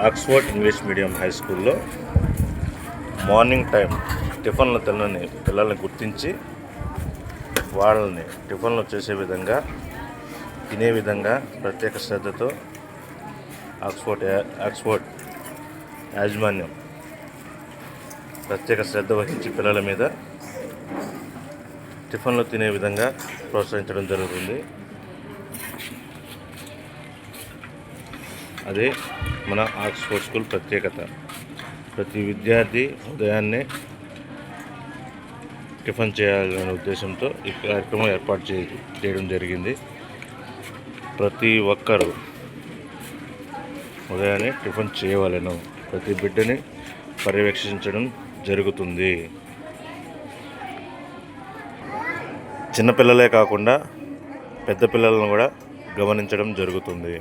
Oxford English medium high స్కూల్లో morning time టిఫిన్లు తినని పిల్లల్ని గుర్తించి వాళ్ళని టిఫిన్లు చేసే విధంగా తినే విధంగా ప్రత్యేక శ్రద్ధతో ఆక్స్ఫర్డ్ యాజమాన్యం ప్రత్యేక శ్రద్ధ వహించి పిల్లల మీద టిఫిన్లు తినే విధంగా ప్రోత్సహించడం జరుగుతుంది. అదే మన ఆక్స్ఫర్డ్ స్కూల్ ప్రత్యేకత. ప్రతి విద్యార్థి ఉదయాన్నే టిఫిన్ చేయాలనే ఉద్దేశంతో ఈ కార్యక్రమం ఏర్పాటు చేయడం జరిగింది. ప్రతి ఒక్కరూ ఉదయాన్నే టిఫిన్ చేయవలెను. ప్రతి బిడ్డని పర్యవేక్షించడం జరుగుతుంది. చిన్నపిల్లలే కాకుండా పెద్ద పిల్లలను కూడా గమనించడం జరుగుతుంది.